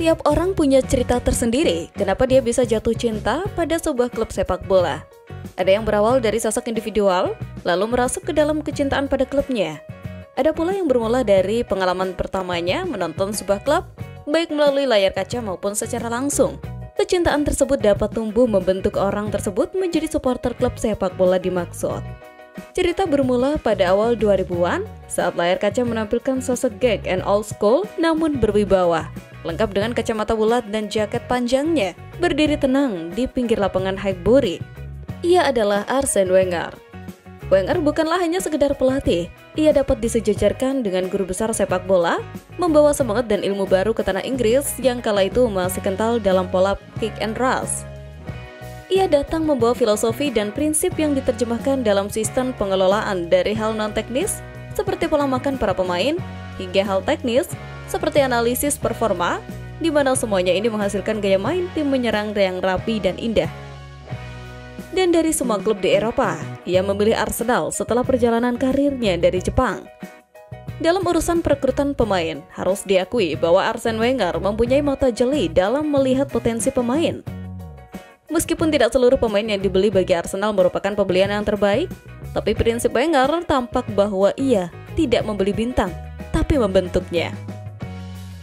Tiap orang punya cerita tersendiri kenapa dia bisa jatuh cinta pada sebuah klub sepak bola. Ada yang berawal dari sosok individual, lalu merasuk ke dalam kecintaan pada klubnya. Ada pula yang bermula dari pengalaman pertamanya menonton sebuah klub, baik melalui layar kaca maupun secara langsung. Kecintaan tersebut dapat tumbuh membentuk orang tersebut menjadi supporter klub sepak bola dimaksud. Cerita bermula pada awal 2000-an saat layar kaca menampilkan sosok gag and old school namun berwibawa, lengkap dengan kacamata bulat dan jaket panjangnya, berdiri tenang di pinggir lapangan Highbury. Ia adalah Arsene Wenger. Wenger bukanlah hanya sekedar pelatih, ia dapat disejajarkan dengan guru besar sepak bola, membawa semangat dan ilmu baru ke tanah Inggris yang kala itu masih kental dalam pola kick and rush. Ia datang membawa filosofi dan prinsip yang diterjemahkan dalam sistem pengelolaan dari hal non-teknis seperti pola makan para pemain, hingga hal teknis seperti analisis performa, di mana semuanya ini menghasilkan gaya main tim menyerang yang rapi dan indah. Dan dari semua klub di Eropa, ia memilih Arsenal setelah perjalanan karirnya dari Jepang. Dalam urusan perekrutan pemain, harus diakui bahwa Arsene Wenger mempunyai mata jeli dalam melihat potensi pemain. Meskipun tidak seluruh pemain yang dibeli bagi Arsenal merupakan pembelian yang terbaik, tapi prinsip Wenger tampak bahwa ia tidak membeli bintang, tapi membentuknya.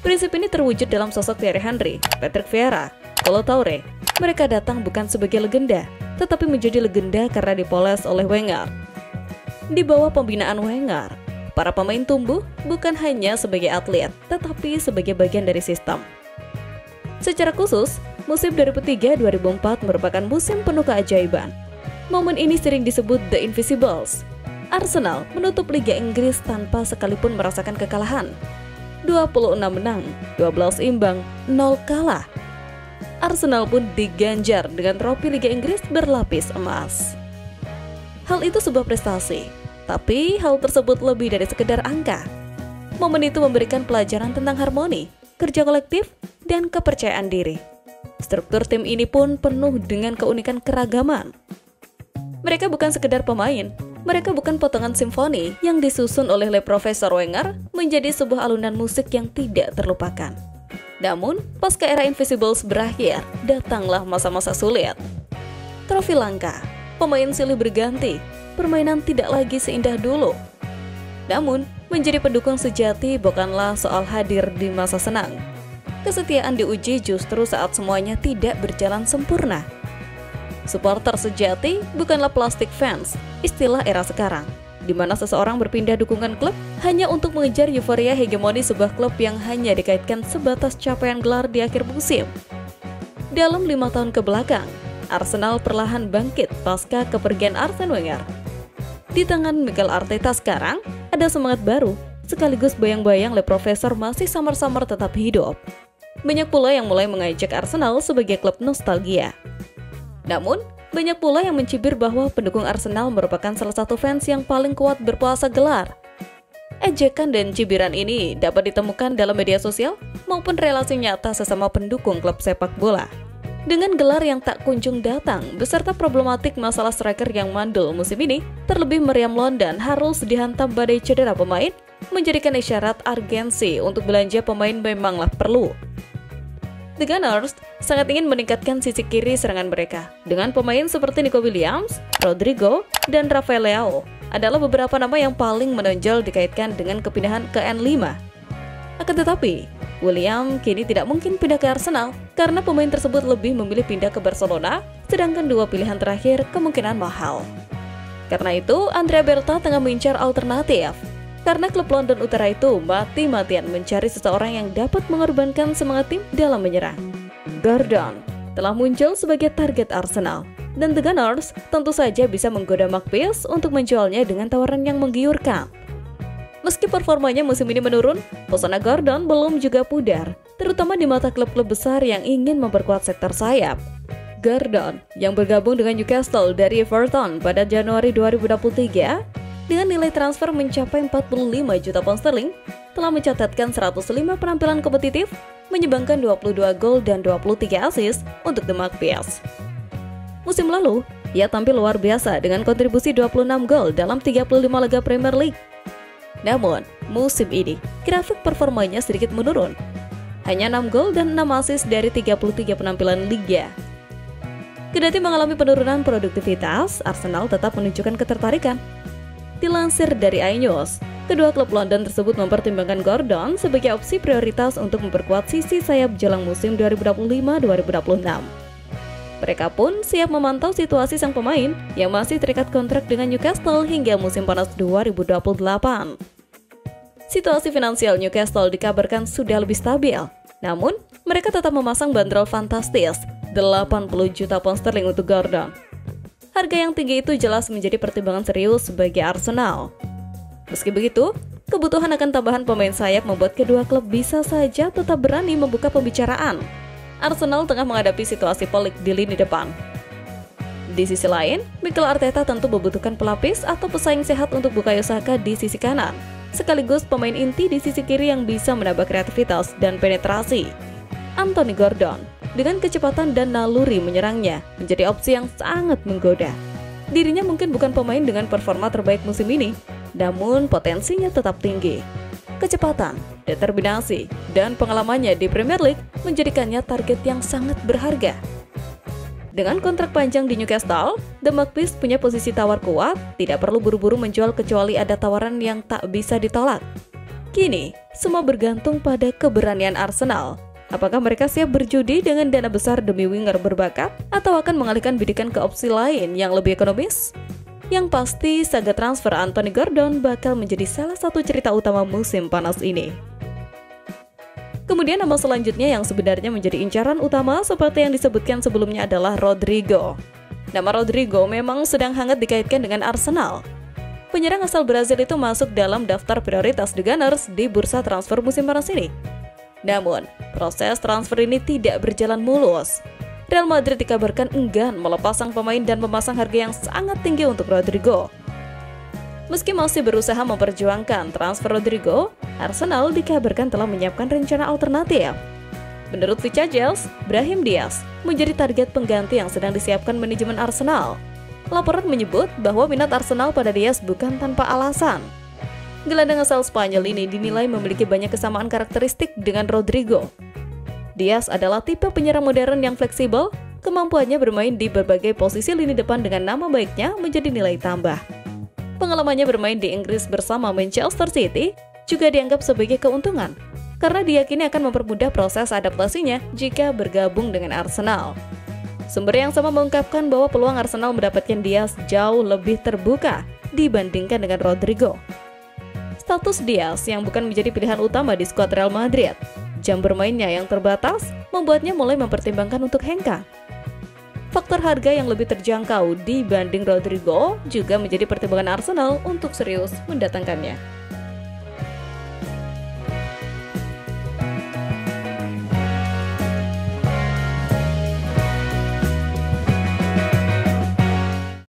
Prinsip ini terwujud dalam sosok Thierry Henry, Patrick Vieira, Kolo Toure. Mereka datang bukan sebagai legenda, tetapi menjadi legenda karena dipoles oleh Wenger. Di bawah pembinaan Wenger, para pemain tumbuh bukan hanya sebagai atlet, tetapi sebagai bagian dari sistem. Secara khusus, musim 2003-2004 merupakan musim penuh keajaiban. Momen ini sering disebut The Invisibles. Arsenal menutup Liga Inggris tanpa sekalipun merasakan kekalahan. 26 menang, 12 imbang, 0 kalah. Arsenal pun diganjar dengan trofi Liga Inggris berlapis emas. Hal itu sebuah prestasi, tapi hal tersebut lebih dari sekedar angka. Momen itu memberikan pelajaran tentang harmoni, kerja kolektif, dan kepercayaan diri. Struktur tim ini pun penuh dengan keunikan keragaman. Mereka bukan sekedar pemain, mereka bukan potongan simfoni yang disusun oleh Profesor Wenger menjadi sebuah alunan musik yang tidak terlupakan. Namun, pasca era Invisibles berakhir, datanglah masa-masa sulit. Trofi langka, pemain silih berganti, permainan tidak lagi seindah dulu. Namun, menjadi pendukung sejati bukanlah soal hadir di masa senang. Kesetiaan diuji justru saat semuanya tidak berjalan sempurna. Supporter sejati bukanlah plastic fans, istilah era sekarang, di mana seseorang berpindah dukungan klub hanya untuk mengejar euforia hegemoni sebuah klub yang hanya dikaitkan sebatas capaian gelar di akhir musim. Dalam 5 tahun ke belakang, Arsenal perlahan bangkit pasca kepergian Arsene Wenger. Di tangan Mikel Arteta sekarang, ada semangat baru, sekaligus bayang-bayang Profesor masih samar-samar tetap hidup. Banyak pula yang mulai mengajak Arsenal sebagai klub nostalgia. Namun, banyak pula yang mencibir bahwa pendukung Arsenal merupakan salah satu fans yang paling kuat berpuasa gelar. Ejekan dan cibiran ini dapat ditemukan dalam media sosial maupun relasi nyata sesama pendukung klub sepak bola. Dengan gelar yang tak kunjung datang, beserta problematik masalah striker yang mandul musim ini, terlebih Meriam London harus dihantam badai cedera pemain, menjadikan isyarat urgensi untuk belanja pemain memanglah perlu. The Gunners sangat ingin meningkatkan sisi kiri serangan mereka dengan pemain seperti Nico Williams, Rodrigo, dan Rafael Leao adalah beberapa nama yang paling menonjol dikaitkan dengan kepindahan ke N5. Akan tetapi, William kini tidak mungkin pindah ke Arsenal karena pemain tersebut lebih memilih pindah ke Barcelona, sedangkan dua pilihan terakhir kemungkinan mahal. Karena itu, Andrea Berta tengah mengincar alternatif. Karena klub London Utara itu mati-matian mencari seseorang yang dapat mengorbankan semangat tim dalam menyerang. Gordon telah muncul sebagai target Arsenal, dan The Gunners tentu saja bisa menggoda Maguire untuk menjualnya dengan tawaran yang menggiurkan. Meski performanya musim ini menurun, pesona Gordon belum juga pudar, terutama di mata klub-klub besar yang ingin memperkuat sektor sayap. Gordon, yang bergabung dengan Newcastle dari Everton pada Januari 2023, dengan nilai transfer mencapai 45 juta pound sterling, telah mencatatkan 105 penampilan kompetitif, menyumbangkan 22 gol dan 23 assist untuk The Magpies. Musim lalu, ia tampil luar biasa dengan kontribusi 26 gol dalam 35 laga Premier League. Namun, musim ini, grafik performanya sedikit menurun. hanya 6 gol dan 6 assist dari 33 penampilan liga. Kendati mengalami penurunan produktivitas, Arsenal tetap menunjukkan ketertarikan. Dilansir dari iNews, kedua klub London tersebut mempertimbangkan Gordon sebagai opsi prioritas untuk memperkuat sisi sayap jelang musim 2025-2026. Mereka pun siap memantau situasi sang pemain yang masih terikat kontrak dengan Newcastle hingga musim panas 2028. Situasi finansial Newcastle dikabarkan sudah lebih stabil, namun mereka tetap memasang bandrol fantastis 80 juta pound sterling untuk Gordon. Harga yang tinggi itu jelas menjadi pertimbangan serius bagi Arsenal. Meski begitu, kebutuhan akan tambahan pemain sayap membuat kedua klub bisa saja tetap berani membuka pembicaraan. Arsenal tengah menghadapi situasi pelik di lini depan. Di sisi lain, Mikel Arteta tentu membutuhkan pelapis atau pesaing sehat untuk Bukayo Saka di sisi kanan, sekaligus pemain inti di sisi kiri yang bisa menambah kreativitas dan penetrasi. Anthony Gordon dengan kecepatan dan naluri menyerangnya menjadi opsi yang sangat menggoda. Dirinya mungkin bukan pemain dengan performa terbaik musim ini, namun potensinya tetap tinggi. Kecepatan, determinasi, dan pengalamannya di Premier League menjadikannya target yang sangat berharga. Dengan kontrak panjang di Newcastle, The Magpies punya posisi tawar kuat, tidak perlu buru-buru menjual kecuali ada tawaran yang tak bisa ditolak. Kini, semua bergantung pada keberanian Arsenal. Apakah mereka siap berjudi dengan dana besar demi winger berbakat atau akan mengalihkan bidikan ke opsi lain yang lebih ekonomis? Yang pasti, saga transfer Anthony Gordon bakal menjadi salah satu cerita utama musim panas ini. Kemudian nama selanjutnya yang sebenarnya menjadi incaran utama seperti yang disebutkan sebelumnya adalah Rodrigo. Nama Rodrigo memang sedang hangat dikaitkan dengan Arsenal. Penyerang asal Brazil itu masuk dalam daftar prioritas The Gunners di bursa transfer musim panas ini. Namun, proses transfer ini tidak berjalan mulus. Real Madrid dikabarkan enggan melepas sang pemain dan memasang harga yang sangat tinggi untuk Rodrigo. Meski masih berusaha memperjuangkan transfer Rodrigo, Arsenal dikabarkan telah menyiapkan rencana alternatif. Menurut Vichajels, Brahim Diaz menjadi target pengganti yang sedang disiapkan manajemen Arsenal. Laporan menyebut bahwa minat Arsenal pada Diaz bukan tanpa alasan. Gelandang asal Spanyol ini dinilai memiliki banyak kesamaan karakteristik dengan Rodrigo. Diaz adalah tipe penyerang modern yang fleksibel, kemampuannya bermain di berbagai posisi lini depan dengan nama baiknya menjadi nilai tambah. Pengalamannya bermain di Inggris bersama Manchester City juga dianggap sebagai keuntungan, karena diyakini akan mempermudah proses adaptasinya jika bergabung dengan Arsenal. Sumber yang sama mengungkapkan bahwa peluang Arsenal mendapatkan Diaz jauh lebih terbuka dibandingkan dengan Rodrigo. Status Diaz yang bukan menjadi pilihan utama di skuad Real Madrid, jam bermainnya yang terbatas membuatnya mulai mempertimbangkan untuk hengkang. Faktor harga yang lebih terjangkau dibanding Rodrigo juga menjadi pertimbangan Arsenal untuk serius mendatangkannya.